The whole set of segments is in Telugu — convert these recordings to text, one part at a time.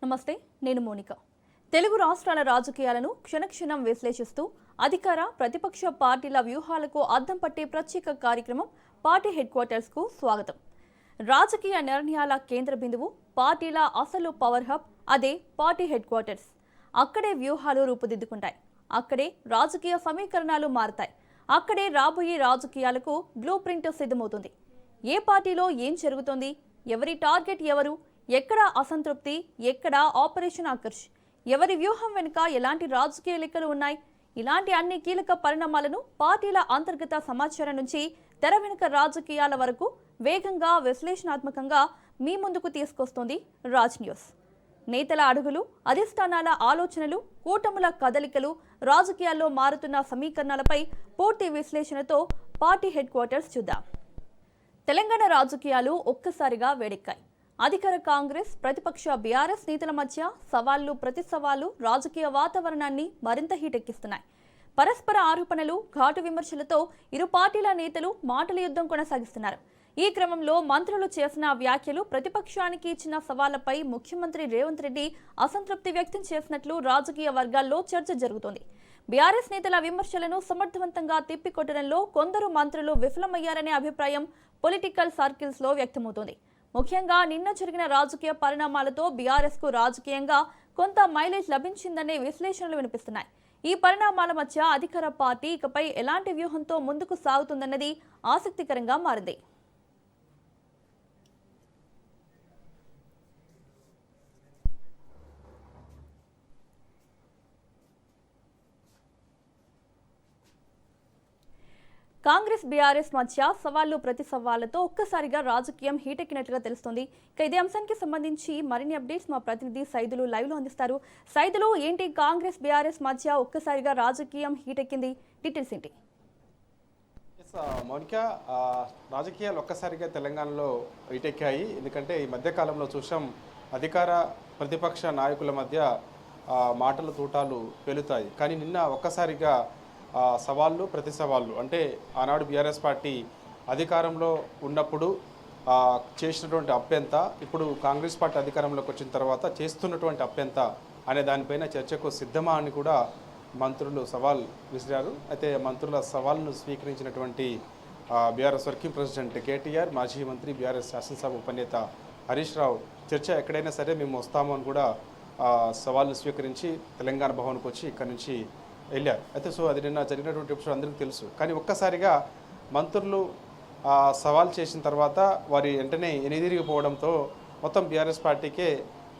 నమస్తే, నేను మోనిక. తెలుగు రాష్ట్రాల రాజకీయాలను క్షణక్షణం విశ్లేషిస్తూ అధికార ప్రతిపక్ష పార్టీల వ్యూహాలకు అద్దం పట్టే ప్రత్యేక కార్యక్రమం పార్టీ హెడ్ క్వార్టర్స్కు స్వాగతం. రాజకీయ నిర్ణయాల కేంద్ర బిందువు, పార్టీల అసలు పవర్ హబ్ అదే పార్టీ హెడ్ క్వార్టర్స్. అక్కడే వ్యూహాలు రూపుదిద్దుకుంటాయి, అక్కడే రాజకీయ సమీకరణాలు మారతాయి, అక్కడే రాబోయే రాజకీయాలకు బ్లూ ప్రింట్ సిద్ధమవుతుంది. ఏ పార్టీలో ఏం జరుగుతోంది, ఎవరి టార్గెట్ ఎవరు, ఎక్కడ అసంతృప్తి, ఎక్కడ ఆపరేషన్ ఆకర్ష్, ఎవరి వ్యూహం వెనుక ఎలాంటి రాజకీయ లెక్కలు ఉన్నాయి, ఇలాంటి అన్ని కీలక పరిణామాలను పార్టీల అంతర్గత సమాచారం నుంచి తెర వెనుక రాజకీయాల వరకు వేగంగా విశ్లేషణాత్మకంగా మీ ముందుకు తీసుకొస్తోంది రాజ్ న్యూస్. నేతల అడుగులు, అధిష్టానాల ఆలోచనలు, కూటముల కదలికలు, రాజకీయాల్లో మారుతున్న సమీకరణాలపై పూర్తి విశ్లేషణతో పార్టీ హెడ్ క్వార్టర్స్ చూద్దాం. తెలంగాణ రాజకీయాలు ఒక్కసారిగా వేడెక్కాయి. అధికార కాంగ్రెస్, ప్రతిపక్ష బీఆర్ఎస్ నేతల మధ్య సవాళ్లు ప్రతి సవాళ్లు రాజకీయ వాతావరణాన్ని మరింత హీటెక్కిస్తున్నాయి. పరస్పర ఆరోపణలు, ఘాటు విమర్శలతో ఇరు పార్టీల నేతలు మాటల యుద్ధం కొనసాగిస్తున్నారు. ఈ క్రమంలో మంత్రులు చేసిన వ్యాఖ్యలు, ప్రతిపక్షానికి ఇచ్చిన సవాళ్లపై ముఖ్యమంత్రి రేవంత్ రెడ్డి అసంతృప్తి వ్యక్తం చేసినట్లు రాజకీయ వర్గాల్లో చర్చ జరుగుతోంది. బీఆర్ఎస్ నేతల విమర్శలను సమర్థవంతంగా తిప్పికొట్టడంలో కొందరు మంత్రులు విఫలమయ్యారనే అభిప్రాయం పొలిటికల్ సర్కిల్స్ లో వ్యక్తమవుతోంది. ముఖ్యంగా నిన్న జరిగిన రాజకీయ పరిణామాలతో బీఆర్ఎస్ కు రాజకీయంగా కొంత మైలేజ్ లభించిందనే విశ్లేషణలు వినిపిస్తున్నాయి. ఈ పరిణామాల మధ్య అధికార పార్టీ ఇకపై ఎలాంటి వ్యూహంతో ముందుకు సాగుతుందన్నది ఆసక్తికరంగా మారింది. కాంగ్రెస్ బీఆర్ఎస్ మధ్య సవాళ్లు ప్రతి సవాళ్లతో ఒక్కసారిగా రాజకీయం హీటెక్కినట్లుగా తెలుస్తోంది. ఇక ఇదే అంశానికి సంబంధించి మరిన్ని అప్డేట్స్ మా ప్రతినిధి సైదులు లైవ్ లో అందిస్తారు. సైదులు, ఏంటి కాంగ్రెస్ బీఆర్ఎస్ మధ్య ఒక్కసారిగా రాజకీయం హీటెక్కింది, డీటెయిల్స్ ఏంటి? మౌనిక, రాజకీయాలు ఒక్కసారిగా తెలంగాణలో హీటెక్కాయి. ఎందుకంటే ఈ మధ్యకాలంలో చూసాం అధికార ప్రతిపక్ష నాయకుల మధ్య మాటల తూటాలు పేలుతాయి. కానీ నిన్న ఒక్కసారిగా సవాళ్ళు ప్రతి సవాళ్ళు, అంటే ఆనాడు బీఆర్ఎస్ పార్టీ అధికారంలో ఉన్నప్పుడు చేసినటువంటి అప్పెంత, ఇప్పుడు కాంగ్రెస్ పార్టీ అధికారంలోకి వచ్చిన తర్వాత చేస్తున్నటువంటి అప్పెంత అనే దానిపైన చర్చకు సిద్ధమా అని కూడా మంత్రులు సవాల్ విసిరారు. అయితే మంత్రుల సవాల్ను స్వీకరించినటువంటి బీఆర్ఎస్ వర్కింగ్ ప్రెసిడెంట్ కేటీఆర్, మాజీ మంత్రి బీఆర్ఎస్ శాసనసభ ఉపనేత హరీష్ రావు చర్చ ఎక్కడైనా సరే మేము వస్తాము అని కూడా సవాల్ను స్వీకరించి తెలంగాణ భవన్కి వచ్చి ఇక్కడి నుంచి వెళ్ళారు. అయితే అది నిన్న జరిగినటువంటి విషయం అందరికీ తెలుసు. కానీ ఒక్కసారిగా మంత్రులు సవాల్ చేసిన తర్వాత వారి వెంటనే ఎనిదిరిగిపోవడంతో మొత్తం బీఆర్ఎస్ పార్టీకే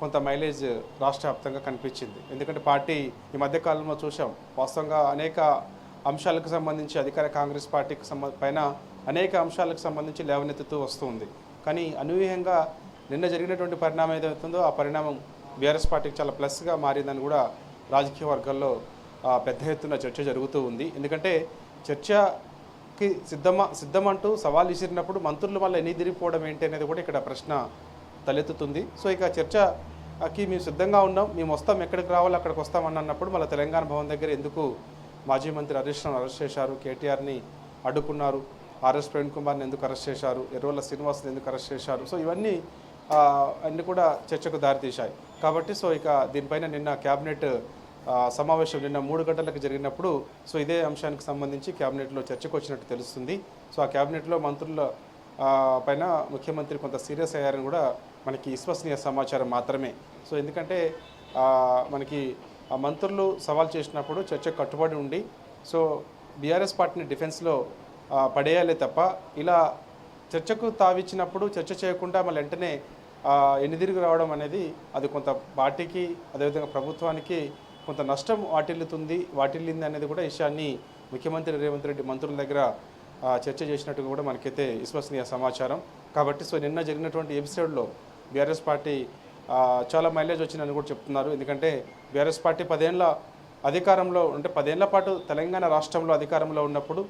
కొంత మైలేజ్ రాష్ట్ర వ్యాప్తంగా కనిపించింది. ఎందుకంటే పార్టీ ఈ మధ్యకాలంలో చూసాం, వాస్తవంగా అనేక అంశాలకు సంబంధించి అధికార కాంగ్రెస్ పార్టీకి పైన అనేక అంశాలకు సంబంధించి లేవనెత్తుతూ వస్తుంది. కానీ అనూహ్యంగా నిన్న జరిగినటువంటి పరిణామం ఏదవుతుందో ఆ పరిణామం బీఆర్ఎస్ పార్టీకి చాలా ప్లస్గా మారిందని కూడా రాజకీయ వర్గాల్లో పెద్ద ఎత్తున చర్చ జరుగుతూ ఉంది. ఎందుకంటే చర్చకి సిద్ధమంటూ సవాల్ విసిరినప్పుడు మంత్రులు వల్ల ఎన్ని తిరిగిపోవడం ఏంటి అనేది కూడా ఇక్కడ ప్రశ్న తలెత్తుతుంది. ఇక చర్చకి మేము సిద్ధంగా ఉన్నాం, మేము వస్తాం, ఎక్కడికి రావాలో అక్కడికి వస్తామని అన్నప్పుడు మళ్ళీ తెలంగాణ భవన్ దగ్గర ఎందుకు మాజీ మంత్రి హరీష్ రావును అరెస్ట్ చేశారు, కేటీఆర్ని అడ్డుకున్నారు, ఆర్ఎస్ ప్రవీణ్ కుమార్ని ఎందుకు అరెస్ట్ చేశారు, ఎర్రోల శ్రీనివాస్ని ఎందుకు అరెస్ట్ చేశారు, ఇవన్నీ అన్నీ కూడా చర్చకు దారితీశాయి. కాబట్టి ఇక దీనిపైన నిన్న క్యాబినెట్ సమావేశం నిన్న 3 గంటలకు జరిగినప్పుడు ఇదే అంశానికి సంబంధించి క్యాబినెట్లో చర్చకు వచ్చినట్టు తెలుస్తుంది. ఆ క్యాబినెట్లో మంత్రుల పైన ముఖ్యమంత్రి కొంత సీరియస్ అయ్యారని కూడా మనకి విశ్వసనీయ సమాచారం మాత్రమే. ఎందుకంటే మనకి మంత్రులు సవాల్ చేసినప్పుడు చర్చకు కట్టుబడి ఉండి బీఆర్ఎస్ పార్టీని డిఫెన్స్లో పడేయాలే తప్ప ఇలా చర్చకు తావిచ్చినప్పుడు చర్చ చేయకుండా మళ్ళీ వెంటనే ఎన్నిదిరిగి రావడం అనేది అది కొంత పార్టీకి అదేవిధంగా ప్రభుత్వానికి కొంత నష్టం వాటిల్లింది అనేది కూడా విషయాన్ని ముఖ్యమంత్రి రేవంత్ రెడ్డి మంత్రుల దగ్గర చర్చ చేసినట్టుగా కూడా మనకైతే విశ్వసనీయ సమాచారం. కాబట్టి నిన్న జరిగినటువంటి ఎపిసోడ్లో బీఆర్ఎస్ పార్టీ చాలా మైలేజ్ వచ్చిందని కూడా చెప్తున్నారు. ఎందుకంటే బీఆర్ఎస్ పార్టీ 10 ఏళ్ళ అధికారంలో, అంటే 10 ఏళ్ల పాటు తెలంగాణ రాష్ట్రంలో అధికారంలో ఉన్నప్పుడు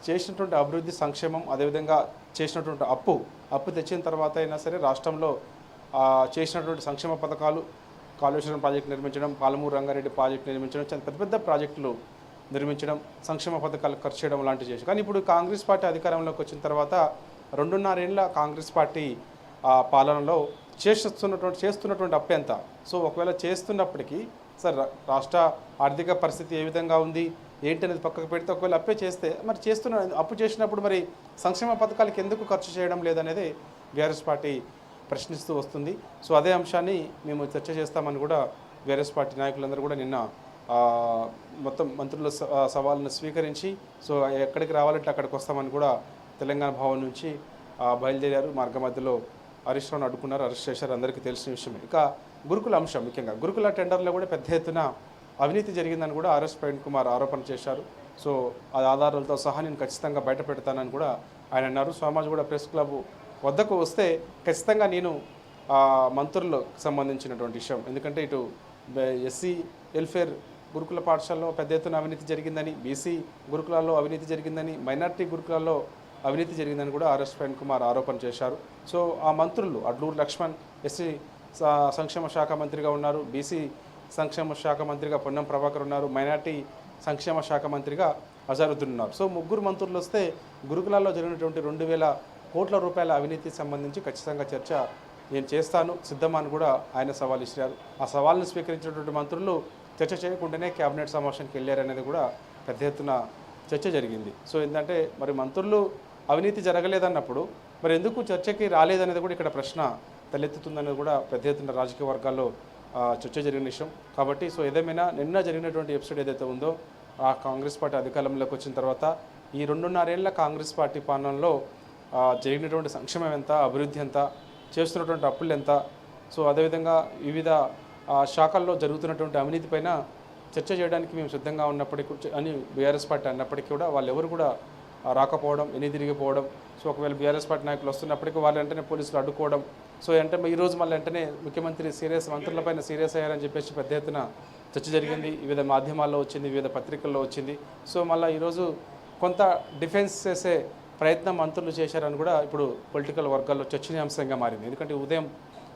చేసినటువంటి అభివృద్ధి, సంక్షేమం, అదేవిధంగా చేసినటువంటి అప్పు తెచ్చిన తర్వాత అయినా సరే రాష్ట్రంలో చేసినటువంటి సంక్షేమ పథకాలు, కాళేశ్వరం ప్రాజెక్టు నిర్మించడం, పాలమూరు రంగారెడ్డి ప్రాజెక్టు నిర్మించడం, చాలా పెద్ద ప్రాజెక్టులు నిర్మించడం, సంక్షేమ పథకాలు ఖర్చు చేయడం లాంటివి చేసి. కానీ ఇప్పుడు కాంగ్రెస్ పార్టీ అధికారంలోకి వచ్చిన తర్వాత 2.5 ఏళ్ల కాంగ్రెస్ పార్టీ పాలనలో చేస్తున్నటువంటి అప్పు ఎంత? సో ఒకవేళ చేస్తున్నప్పటికీ సార్ రాష్ట్ర ఆర్థిక పరిస్థితి ఏ విధంగా ఉంది ఏంటి అనేది పక్కకు పెడితే ఒకవేళ అప్పే చేస్తే మరి అప్పు చేసినప్పుడు మరి సంక్షేమ పథకాలకి ఎందుకు ఖర్చు చేయడం లేదనేది బీఆర్ఎస్ పార్టీ ప్రశ్నిస్తూ వస్తుంది. సో అదే అంశాన్ని మేము చర్చ చేస్తామని కూడా బీఆర్ఎస్ పార్టీ నాయకులందరూ కూడా నిన్న మొత్తం మంత్రుల సవాళ్ళను స్వీకరించి సో ఎక్కడికి రావాలంటే అక్కడికి వస్తామని కూడా తెలంగాణ భవన్ నుంచి బయలుదేరారు. మార్గ మధ్యలో హరీష్ రావును అడ్డుకున్నారు, అరెస్ట్ చేశారు, అందరికీ తెలిసిన విషయమే. ఇక గురుకుల అంశం, ముఖ్యంగా గురుకుల టెండర్లో కూడా పెద్ద ఎత్తున అవినీతి జరిగిందని కూడా ఆర్ఎస్ ప్రవీణ్ కుమార్ ఆరోపణ చేశారు. సో ఆ ఆధారాలతో సహా నేను ఖచ్చితంగా బయట పెడతానని కూడా ఆయన అన్నారు. సమాజ్గూడ ప్రెస్ క్లబ్ వద్దకు వస్తే ఖచ్చితంగా నేను మంత్రులకు సంబంధించినటువంటి విషయం, ఎందుకంటే ఇటు ఎస్సీ వెల్ఫేర్ గురుకుల పాఠశాలలో పెద్ద ఎత్తున అవినీతి జరిగిందని, బీసీ గురుకులాల్లో అవినీతి జరిగిందని, మైనార్టీ గురుకులాల్లో అవినీతి జరిగిందని కూడా ఆర్ఎస్ ప్రవీణ్ కుమార్ ఆరోపణ చేశారు. సో ఆ మంత్రులు అడ్లూరు లక్ష్మణ్ ఎస్సీ సంక్షేమ శాఖ మంత్రిగా ఉన్నారు, బీసీ సంక్షేమ శాఖ మంత్రిగా పొన్నం ప్రభాకర్ ఉన్నారు, మైనార్టీ సంక్షేమ శాఖ మంత్రిగా అజారుద్దీన్ ఉన్నారు. సో ముగ్గురు మంత్రులు వస్తే గురుకులాల్లో జరిగినటువంటి 2,000 కోట్ల రూపాయల అవినీతికి సంబంధించి ఖచ్చితంగా చర్చ నేను చేస్తాను, సిద్ధమని కూడా ఆయన సవాల్ ఇచ్చారు. ఆ సవాల్ను స్వీకరించినటువంటి మంత్రులు చర్చ చేయకుండానే కేబినెట్ సమావేశానికి వెళ్ళారనేది కూడా పెద్ద ఎత్తున చర్చ జరిగింది. సో ఏంటంటే మరి మంత్రులు అవినీతి జరగలేదన్నప్పుడు మరి ఎందుకు చర్చకి రాలేదనేది కూడా ఇక్కడ ప్రశ్న తలెత్తుతుందనేది కూడా పెద్ద ఎత్తున రాజకీయ వర్గాల్లో చర్చ జరిగిన విషయం. కాబట్టి సో ఏదేమైనా నిన్న జరిగినటువంటి ఎపిసోడ్ ఏదైతే ఉందో ఆ కాంగ్రెస్ పార్టీ అధికారంలోకి వచ్చిన తర్వాత ఈ 2.5 ఏళ్ల కాంగ్రెస్ పార్టీ పాలనలో జరిగినటువంటి సంక్షేమం ఎంత, అభివృద్ధి ఎంత, చేస్తున్నటువంటి అప్పులు ఎంత, సో అదేవిధంగా వివిధ శాఖల్లో జరుగుతున్నటువంటి అవినీతి పైన చర్చ చేయడానికి మేము సిద్ధంగా ఉన్నప్పటికీ అని బీఆర్ఎస్ పార్టీ అన్నప్పటికీ కూడా వాళ్ళెవరు కూడా రాకపోవడం, తిరిగిపోవడం. సో ఒకవేళ బీఆర్ఎస్ పార్టీ నాయకులు వస్తున్నప్పటికీ వాళ్ళు వెంటనే పోలీసులు అడ్డుకోవడం. సో అంటే ఈరోజు మళ్ళీ వెంటనే ముఖ్యమంత్రి మంత్రులపైన సీరియస్ అయ్యారని చెప్పేసి పెద్ద ఎత్తున చర్చ జరిగింది, వివిధ మాధ్యమాల్లో వచ్చింది, వివిధ పత్రికల్లో వచ్చింది. సో మళ్ళీ ఈరోజు కొంత డిఫెన్స్ చేసే ప్రయత్నం మంత్రులు చేశారని కూడా ఇప్పుడు పొలిటికల్ వర్గాల్లో చర్చనీయాంశంగా మారింది. ఎందుకంటే ఉదయం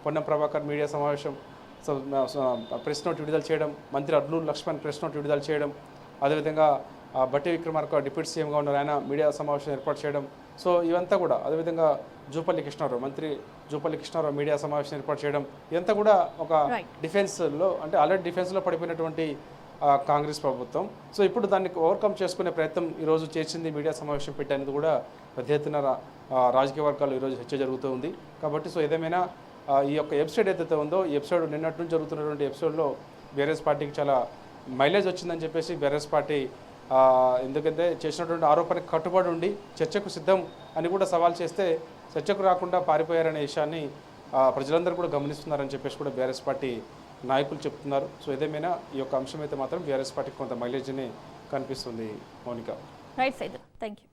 పొన్నం ప్రభాకర్ మీడియా సమావేశం ప్రెస్ నోట్ విడుదల చేయడం, మంత్రి అడ్లూరు లక్ష్మణ్ ప్రెస్ నోట్ విడుదల చేయడం, అదేవిధంగా బట్టి విక్రమార్క డిప్యూటీ సీఎంగా ఉన్నారు, ఆయన మీడియా సమావేశం ఏర్పాటు చేయడం. సో ఇవంతా కూడా అదేవిధంగా మంత్రి జూపల్లి కృష్ణారావు మీడియా సమావేశం ఏర్పాటు చేయడం, ఇదంతా కూడా ఒక డిఫెన్స్లో అంటే ఆల్రెడీ డిఫెన్స్లో పడిపోయినటువంటి కాంగ్రెస్ ప్రభుత్వం. సో ఇప్పుడు దాన్ని ఓవర్కమ్ చేసుకునే ప్రయత్నం ఈరోజు చేసింది, మీడియా సమావేశం పెట్టేందుకు కూడా పెద్ద ఎత్తున రాజకీయ వర్గాలు ఈరోజు చర్చ జరుగుతూ ఉంది. కాబట్టి సో ఏదేమైనా ఈ యొక్క ఎపిసోడ్ ఏదైతే ఉందో ఈ ఎపిసోడ్ నిన్నటి నుంచి జరుగుతున్నటువంటి ఎపిసోడ్లో బీఆర్ఎస్ పార్టీకి చాలా మైలేజ్ వచ్చిందని చెప్పేసి బీఆర్ఎస్ పార్టీ ఎందుకంటే చేసినటువంటి ఆరోపణకి కట్టుబడి ఉండి చర్చకు సిద్ధం అని కూడా సవాల్ చేస్తే చర్చకు రాకుండా పారిపోయారనే విషయాన్ని ప్రజలందరూ కూడా గమనిస్తున్నారని చెప్పేసి కూడా బీఆర్ఎస్ పార్టీ నాయకులు చెప్తున్నారు. సో ఏదేమైనా ఈ యొక్క అంశం అయితే మాత్రం బీఆర్ఎస్ పార్టీకి కొంత మైలేజ్ని కనిపిస్తుంది. Mounika. Right side, thank you.